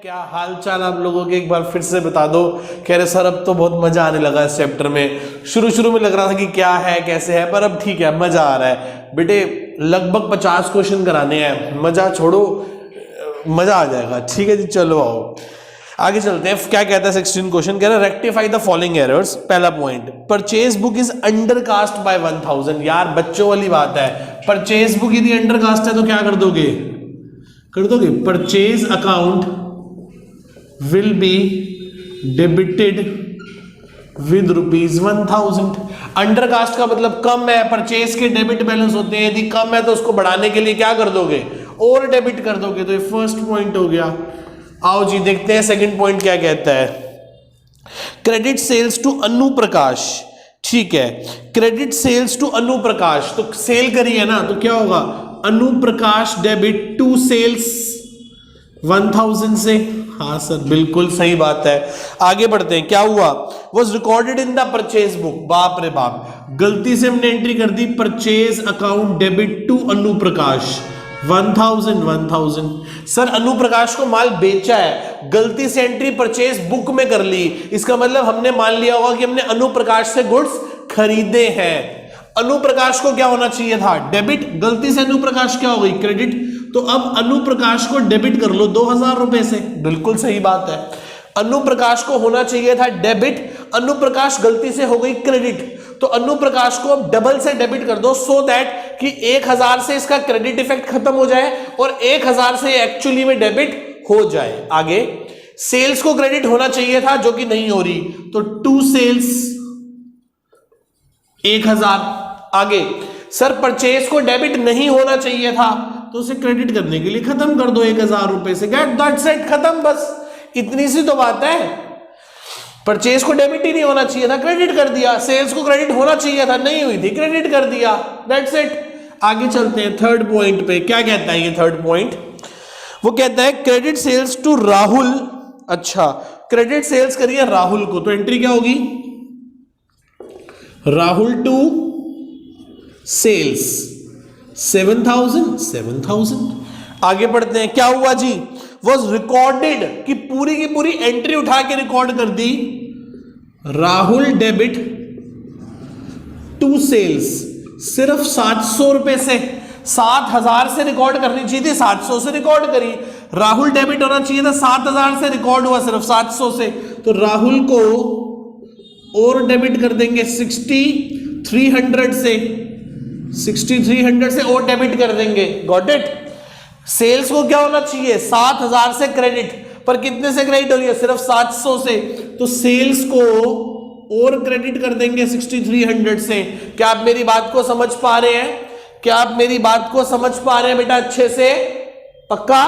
क्या हाल चाल आप लोगों के, एक बार फिर से बता दो। कह रहे सर अब तो बहुत मजा आने लगा इस चैप्टर में। शुरू में लग रहा था कि क्या है कैसे है, पर अब ठीक है, मजा आ रहा है। बेटे लगभग 50 क्वेश्चन कराने हैं, मजा छोड़ो, मजा आ जाएगा। ठीक है जी, चलो आओ आगे चलते हैं। क्या कहता है 16 क्वेश्चन, कह रहा है रेक्टिफाई द फॉलोइंग एरर्स। पहला point, purchase book is undercast bye 1000। यार बच्चों वाली बात है, परचेज बुक यदि अंडरकास्ट है तो क्या कर दोगे, purchase account will be debited with ₹1000। Undercast का मतलब कम है, परचेज के डेबिट बैलेंस होते हैं, यदि कम है तो उसको बढ़ाने के लिए क्या कर दोगे, और डेबिट कर दोगे। तो ये फर्स्ट पॉइंट हो गया। आओ जी देखते हैं सेकंड पॉइंट क्या कहता है। क्रेडिट सेल्स टू अनु प्रकाश। ठीक है, क्रेडिट सेल्स टू अनु प्रकाश, तो सेल करी है ना, तो क्या होगा, अनु प्रकाश डेबिट टू सेल्स 1000 से। हाँ सर बिल्कुल सही बात है। आगे बढ़ते हैं, क्या हुआ, was recorded in the purchase book. बाप रे बाप, गलती से हमने एंट्री कर दी purchase account debit to Anu Prakash 1000। Sir Anu Prakash को माल बेचा है, गलती से एंट्री परचेज बुक में कर ली, इसका मतलब हमने मान लिया होगा कि हमने अनु प्रकाश से गुड्स खरीदे हैं। अनु प्रकाश को क्या होना चाहिए था, डेबिट, गलती से अनु प्रकाश क्या हो गई, क्रेडिट। तो अब अनु प्रकाश को डेबिट कर लो 2000 रुपए से। बिल्कुल सही बात है, अनु प्रकाश को होना चाहिए था डेबिट, अनु प्रकाश गलती से हो गई क्रेडिट, तो अनु प्रकाश को डबल से डेबिट कर दो, सो दैट कि 1000 से इसका क्रेडिट इफेक्ट खत्म हो जाए और 1000 से एक्चुअली में डेबिट हो जाए। आगे सेल्स को क्रेडिट होना चाहिए था जो कि नहीं हो रही, तो टू सेल्स 1000। आगे सर परचेज को डेबिट नहीं होना चाहिए था, तो उसे क्रेडिट करने के लिए खत्म कर दो 1000 रुपए से, गेट दैट सेट, खत्म, बस इतनी सी तो बात है। परचेज को डेबिट ही नहीं होना चाहिए था, क्रेडिट कर दिया, सेल्स को क्रेडिट होना चाहिए था, नहीं हुई थी, क्रेडिट कर दिया, दैट्स इट। आगे चलते हैं थर्ड पॉइंट पे। क्या कहता है ये थर्ड पॉइंट, वो कहता है क्रेडिट सेल्स टू राहुल। अच्छा, क्रेडिट सेल्स करिए राहुल को, तो एंट्री क्या होगी, राहुल टू सेल्स 7000। आगे बढ़ते हैं, क्या हुआ जी, वॉज रिकॉर्डेड, कि पूरी की पूरी एंट्री उठा के रिकॉर्ड कर दी, राहुल डेबिट टू सेल्स सिर्फ 700 रुपए से। 7000 से रिकॉर्ड करनी चाहिए थी, 700 से रिकॉर्ड करी। राहुल डेबिट होना चाहिए था, 7000 से रिकॉर्ड हुआ सिर्फ 700 से, तो राहुल को और डेबिट कर देंगे 6300 से, 6300 से और डेबिट कर देंगे, गॉट इट। सेल्स को क्या होना चाहिए, 7000 से क्रेडिट, पर कितने से क्रेडिट हो रही है, सिर्फ 700 से, तो सेल्स को और क्रेडिट कर देंगे 6300 से। क्या आप मेरी बात को समझ पा रहे हैं, क्या आप मेरी बात को समझ पा रहे हैं बेटा अच्छे से, पक्का?